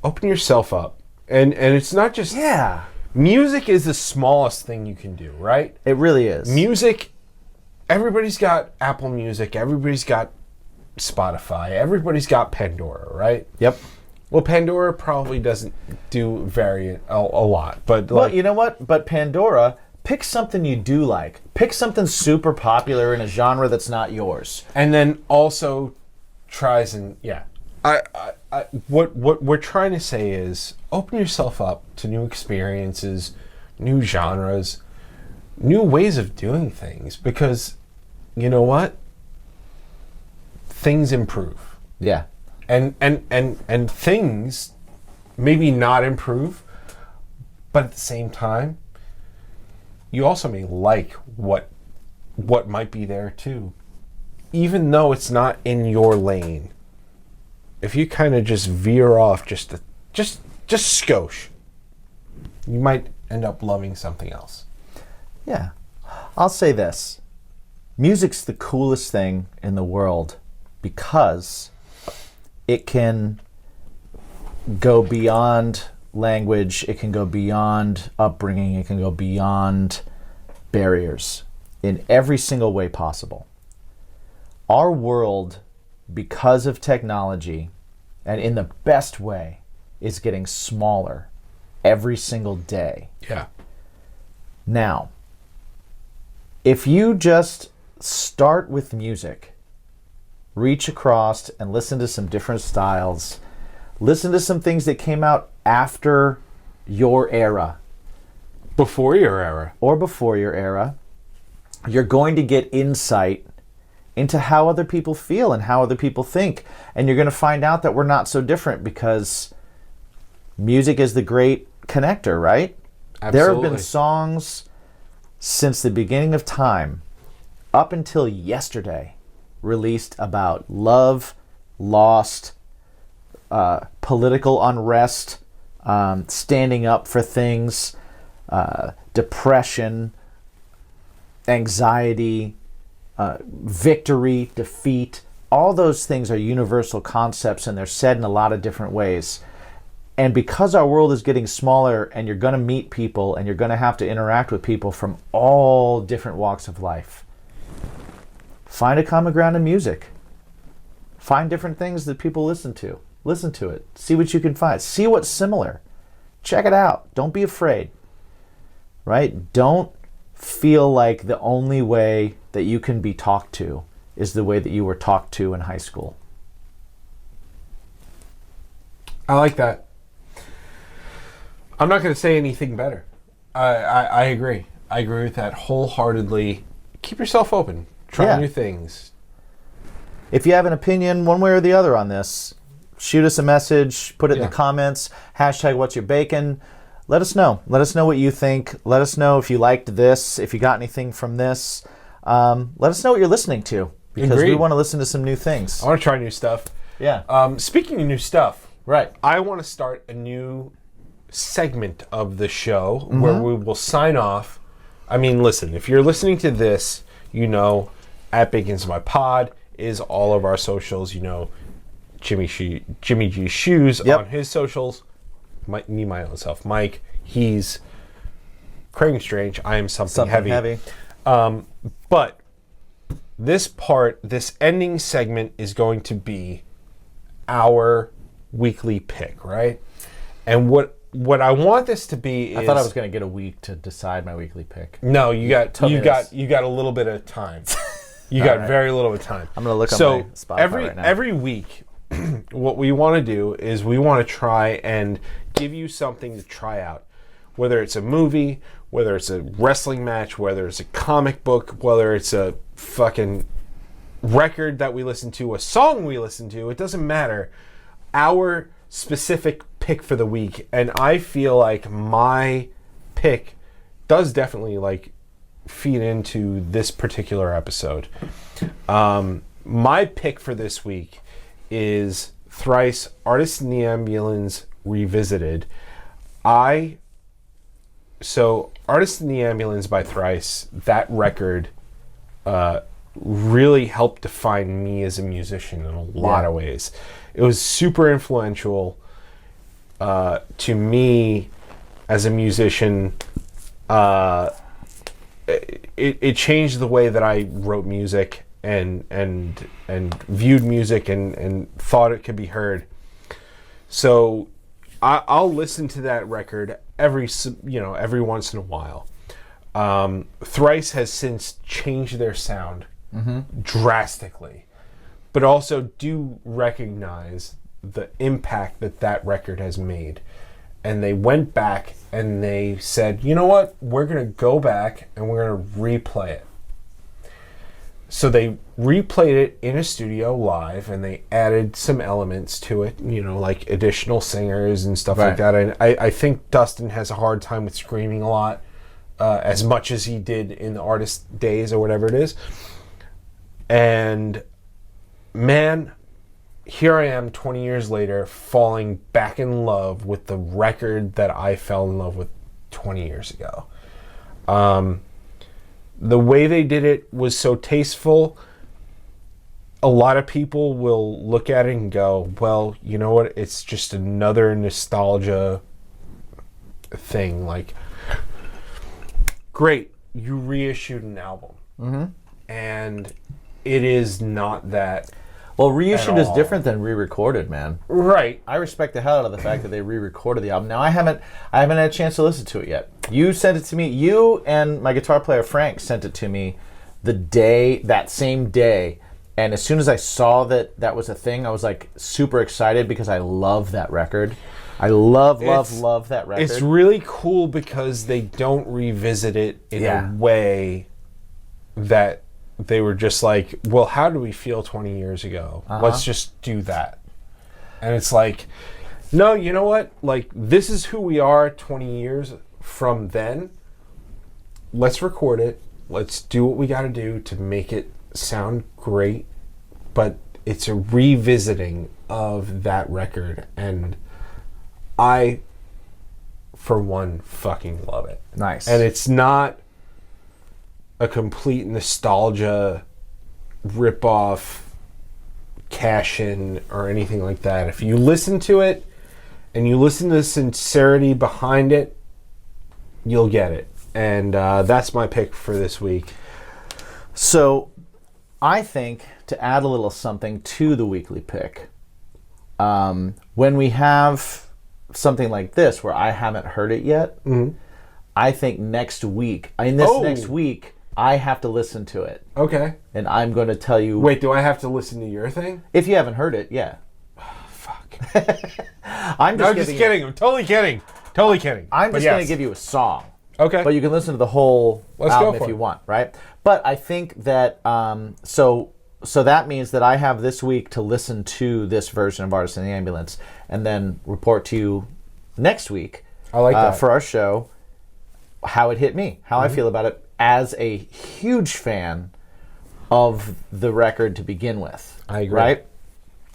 open yourself up, and it's not just music is the smallest thing you can do, right? It really is. Music. Everybody's got Apple Music. Everybody's got Spotify. Everybody's got Pandora, right? Yep. Well, Pandora probably doesn't do variant a lot, but Well, you know what? But Pandora, pick something you do like. Pick something super popular in a genre that's not yours. and then also tries and what we're trying to say is open yourself up to new experiences, new genres, new ways of doing things, because you know what? Things improve. Yeah. And things maybe not improve, but at the same time, you also may like what might be there too, even though it's not in your lane. If you kind of just veer off just skosh, you might end up loving something else. Yeah. I'll say this. Music's the coolest thing in the world because it can go beyond language, it can go beyond upbringing, it can go beyond barriers in every single way possible. Our world, because of technology, and in the best way, is getting smaller every single day. Yeah. Now, if you just start with music, reach across and listen to some different styles, listen to some things that came out after your era Before your era. or before your era, you're going to get insight into how other people feel and how other people think. And you're going to find out that we're not so different because music is the great connector, right? Absolutely. There have been songs since the beginning of time, up until yesterday, released about love, lost, political unrest, standing up for things, depression, anxiety, victory, defeat. All those things are universal concepts, and they're said in a lot of different ways. And because our world is getting smaller, and you're going to meet people, and you're going to have to interact with people from all different walks of life, find a common ground in music. Find different things that people listen to. Listen to it. See what you can find. See what's similar. check it out. Don't be afraid, right? Don't feel like the only way that you can be talked to is the way that you were talked to in high school. I like that. I'm not going to say anything better. I agree. I agree with that wholeheartedly. Keep yourself open. Try new things. If you have an opinion one way or the other on this, shoot us a message, put it in the comments, hashtag what's your bacon. Let us know. Let us know what you think. Let us know if you liked this, if you got anything from this. Let us know what you're listening to, because we want to listen to some new things. I want to try new stuff. Yeah. Speaking of new stuff, right. I want to start a new segment of the show where we will sign off. I mean, listen, if you're listening to this, you know, at Bacon's My Pod is all of our socials. You know, Jimmy G Shoes on his socials. Me, my own self. Mike, he's Craving Strange. I am something heavy. But this ending segment is going to be our weekly pick, right? And what I want this to be is, I thought I was going to get a week to decide my weekly pick. No, you got a little bit of time. You got very little bit of time. I'm going to look on my Spotify right now. Every week, what we want to do is we want to try and give you something to try out. Whether it's a movie, whether it's a wrestling match, whether it's a comic book, whether it's a fucking record that we listen to, a song we listen to, it doesn't matter. Our specific pick for the week, and I feel like my pick does definitely like feed into this particular episode. My pick for this week is Thrice Artists in the Ambulance Revisited. So Artists in the Ambulance by Thrice, that record really helped define me as a musician in a lot of ways. It was super influential to me as a musician. It changed the way that I wrote music and viewed music and thought it could be heard. So I'll listen to that record every once in a while. Thrice has since changed their sound drastically, but also do recognize the impact that record has made. And they went back and they said, you know what? We're going to go back and we're going to replay it. So they replayed it in a studio live, and they added some elements to it, you know, like additional singers and stuff like that. And I think Dustin has a hard time with screaming a lot, as much as he did in the artist days or whatever it is. And man, here I am 20 years later, falling back in love with the record that I fell in love with 20 years ago. The way they did it was so tasteful. A lot of people will look at it and go, well, you know what? It's just another nostalgia thing. Like, great, you reissued an album. And it is not that. Well, reissued is different than re-recorded, man. Right. I respect the hell out of the fact that they re-recorded the album. Now, I haven't had a chance to listen to it yet. You sent it to me. You and my guitar player Frank sent it to me that same day. And as soon as I saw that was a thing, I was like super excited because I love that record. I love that record. It's really cool because they don't revisit it in a way that they were just like, well, how do we feel 20 years ago? Let's just do that. And it's like, no, you know what? Like, this is who we are 20 years from then. Let's record it. Let's do what we got to do to make it sound great. But it's a revisiting of that record. And I, for one, fucking love it. Nice. And it's not a complete nostalgia rip-off, cash-in, or anything like that. If you listen to it and you listen to the sincerity behind it, you'll get it. And that's my pick for this week. So I think to add a little something to the weekly pick, when we have something like this where I haven't heard it yet, I think next week, next week, I have to listen to it. Okay. And I'm going to tell you. Wait, do I have to listen to your thing? If you haven't heard it, yeah. Fuck. I'm just kidding. I'm totally kidding. Totally kidding. I'm just going to give you a song. Okay. But you can listen to the whole album if you it. want, right? But I think that so that means that I have this week to listen to this version of Artist in the Ambulance and then report to you next week. I like that. For our show, how it hit me, how I feel about it as a huge fan of the record to begin with. I agree. Right?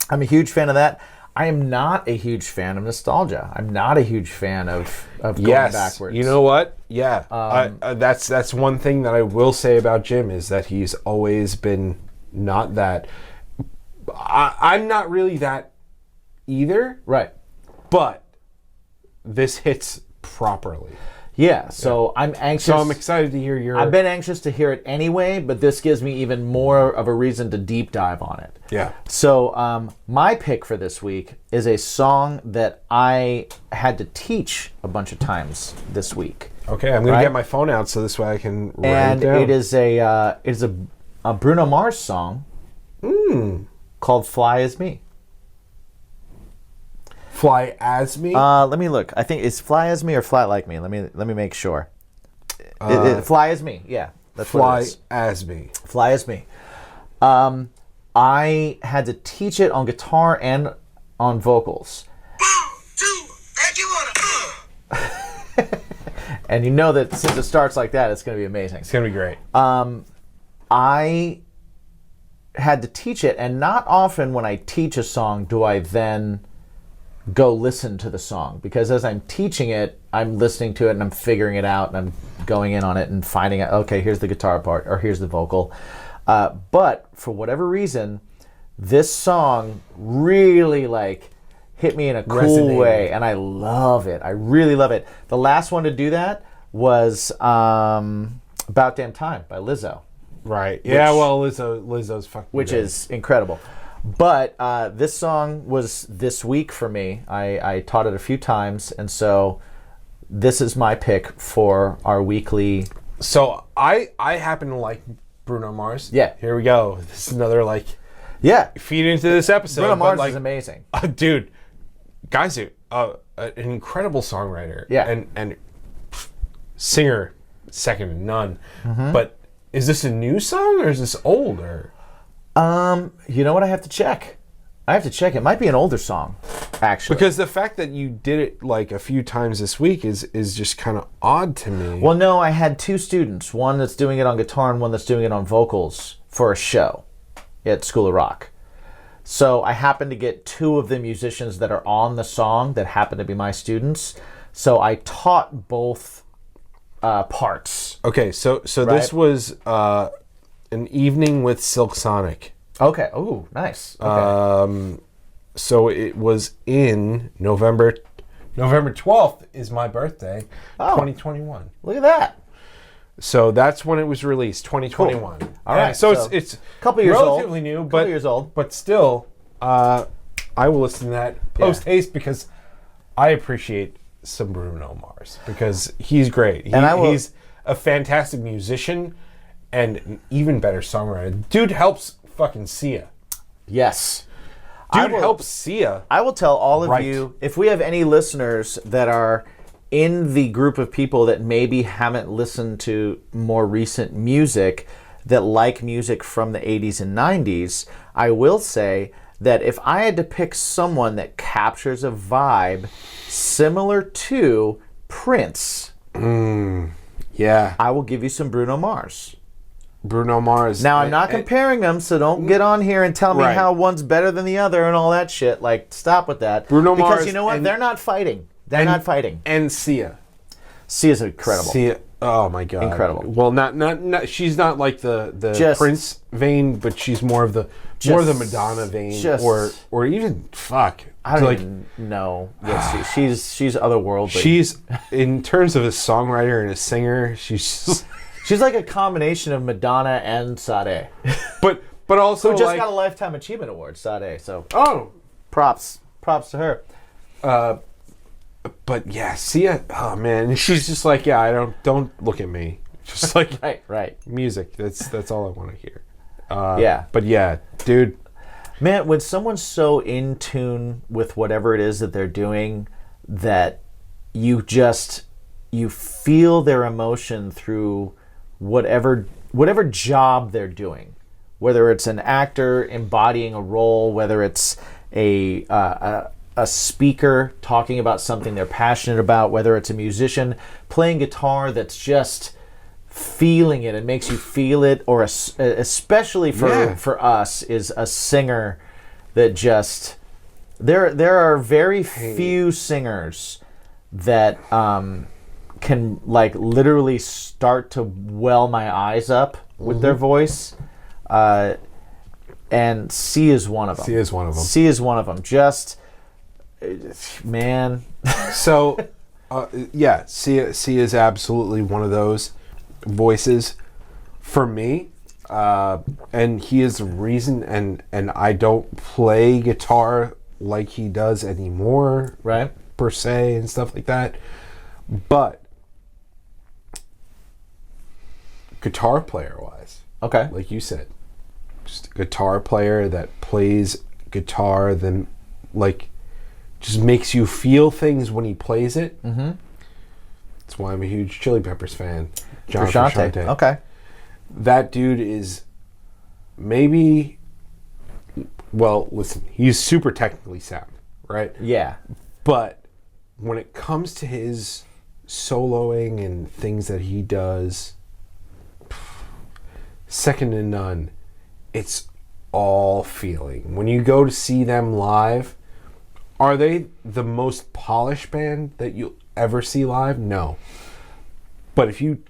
I'm a huge fan of that. I am not a huge fan of nostalgia. I'm not a huge fan of going backwards. You know what? Yeah. That's one thing that I will say about Jim is that he's always been not that. I'm not really that either. Right. But this hits properly. Yeah, so I'm anxious. So I'm excited to hear your... I've been anxious to hear it anyway, but this gives me even more of a reason to deep dive on it. Yeah. So my pick for this week is a song that I had to teach a bunch of times this week. Okay, I'm going to get my phone out so this way I can write it down. And it is a Bruno Mars song called Fly As Me. Fly As Me? Let me look. I think it's Fly As Me or Fly Like Me. Let me make sure. Fly As Me. Yeah, that's what it is. Fly As Me. Fly As Me. I had to teach it on guitar and on vocals. 1, 2, like you wanna. And you know that since it starts like that, it's going to be amazing. It's going to be great. I had to teach it, and not often when I teach a song do I then go listen to the song, because as I'm teaching it, I'm listening to it and I'm figuring it out and I'm going in on it and finding out, okay, here's the guitar part or here's the vocal. But for whatever reason, this song really hit me in a cool way, and I love it. I really love it. The last one to do that was About Damn Time by Lizzo. Right. Yeah, well, Lizzo's fucking Which great. is incredible. But this song was this week for me. I taught it a few times, and so this is my pick for our weekly. So I happen to like Bruno Mars. Yeah. Here we go. This is another feed into this episode. Bruno Mars is amazing. Dude, guy's an incredible songwriter. Yeah. And singer second to none. Mm-hmm. But is this a new song or is this old or? You know what? I have to check. It might be an older song, actually. Because the fact that you did it a few times this week is just kind of odd to me. Well, no, I had two students, one that's doing it on guitar and one that's doing it on vocals for a show at School of Rock. So I happened to get two of the musicians that are on the song that happen to be my students. So I taught both parts. Okay, so Right? this was an evening with Silk Sonic. Okay. Oh, nice. Okay. So it was in November 12th is my birthday, 2021. Look at that. So that's when it was released, 2021. Cool. All right, So so it's a couple years relatively old. new, Couple years old. but still, I will listen to that post haste because I appreciate some Bruno Mars because he's great. He's a fantastic musician and an even better songwriter. Dude helps fucking Sia. Yes. Dude helps Sia. I will tell all of Right. you, if we have any listeners that are in the group of people that maybe haven't listened to more recent music, that like music from the 80s and 90s, I will say that if I had to pick someone that captures a vibe similar to Prince, Yeah. I will give you some Bruno Mars. Bruno Mars. Now, I'm not comparing them, so don't get on here and tell me Right. how one's better than the other and all that shit. Stop with that. Bruno because Mars you know what? and- They're not fighting. They're not fighting. And Sia. Sia's incredible. Sia. Oh my god. Incredible. Well, not she's not like the Just- Prince vein, but she's more of the Madonna vein, just- or even I don't even know what she's otherworldly. She's in terms of a songwriter and a singer, she's She's like a combination of Madonna and Sade. but also Who just got a Lifetime Achievement Award, Sade. So oh props to her. but yeah, Sia. Oh man, and she's just like, yeah, don't look at me. Just like Right. music. That's all I want to hear. Yeah. But yeah, dude. Man, when someone's so in tune with whatever it is that they're doing that you feel their emotion through whatever job they're doing, whether it's an actor embodying a role, whether it's a speaker talking about something they're passionate about, whether it's a musician playing guitar that's just feeling it and makes you feel it, or especially for us is a singer that just there are very few singers that can like literally start to well my eyes up with their voice, and C is one of them. Sia is one of them. C is one of them. Just man. So yeah, Sia is absolutely one of those voices for me, and he is the reason, and I don't play guitar like he does anymore, Right. per se, and stuff like that, but guitar player wise, Okay. like you said, just a guitar player that plays guitar, then like just makes you feel things when he plays it. Mm-hmm. That's why I'm a huge Chili Peppers fan. John Frusciante. Okay. That dude is maybe, well, listen, he's super technically sound, right? Yeah. But when it comes to his soloing and things that he does, second to none. It's all feeling. When you go to see them live, are they the most polished band that you'll ever see live? No. But if you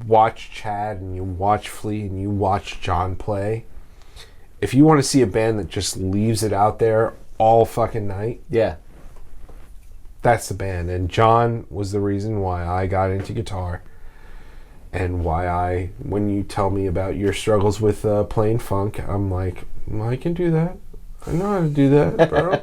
watch Chad and you watch Flea and you watch John play, if you want to see a band that just leaves it out there all fucking night, Yeah. that's the band. And John was the reason why I got into guitar, and why when you tell me about your struggles with playing funk, I'm like, I can do that. I know how to do that, bro.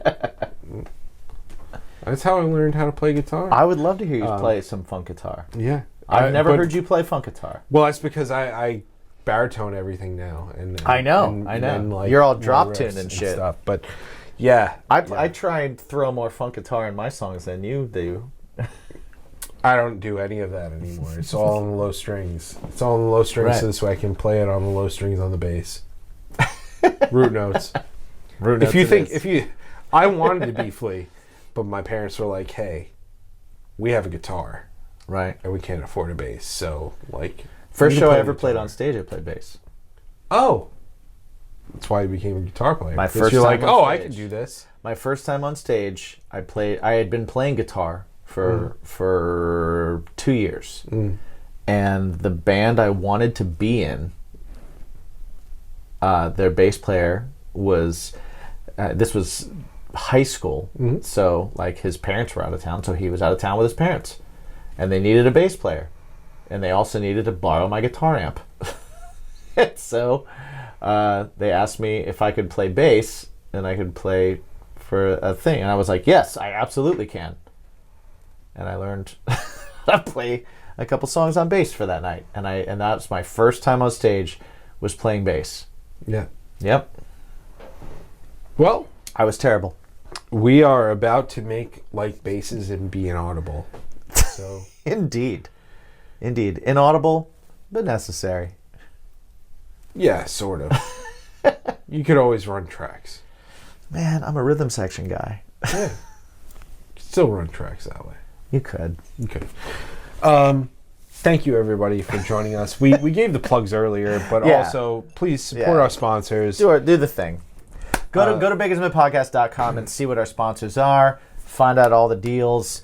That's how I learned how to play guitar. I would love to hear you play some funk guitar. Yeah. I've never heard you play funk guitar. Well, that's because I baritone everything now. And I know. like, you're all more drop riffs tuned and shit. stuff. But yeah. I try and throw more funk guitar in my songs than you do. I don't do any of that anymore. It's all on the low strings. It's all on the low strings, Right. so this way I can play it on the low strings on the bass. Root notes. I wanted to be Flea, but my parents were like, "Hey, we have a guitar, Right. and we can't afford a bass, so like." First you can show I play ever the played guitar." on stage, I played bass. Oh, that's why you became a guitar player. My Because first you're time like, on oh, I stage. can do this. My first time on stage, I had been playing guitar for 2 years, and the band I wanted to be in, their bass player was. This was high school, so like his parents were out of town, so he was out of town with his parents, and they needed a bass player, and they also needed to borrow my guitar amp. So they asked me if I could play bass and I could play for a thing, and I was like, yes, I absolutely can. And I learned how to play a couple songs on bass for that night, and that was my first time on stage, was playing bass. Yeah. Yep, Well, I was terrible. we are about to make like basses and be inaudible. So Indeed, inaudible, but necessary. yeah, sort of. You could always run tracks. Man, I'm a rhythm section guy. Yeah. Still run tracks that way. You could. Okay. Thank you everybody for joining us. We gave the plugs earlier, but Yeah. also please support Yeah. our sponsors. Do the thing. Go to bigismopodcast.com and see what our sponsors are. Find out all the deals.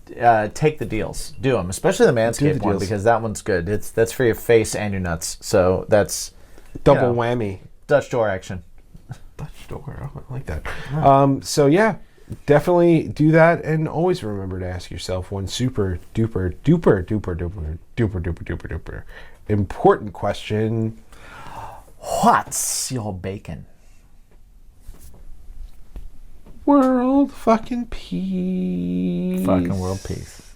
Take the deals. Do them, especially the Manscaped one, deals. because that one's good. That's for your face and your nuts. So that's Double Yeah. whammy. Dutch door action. Dutch door. I like that. So yeah, definitely do that, and always remember to ask yourself one super duper duper duper duper duper duper duper duper important question. What's your bacon? world fucking peace. Fucking world peace.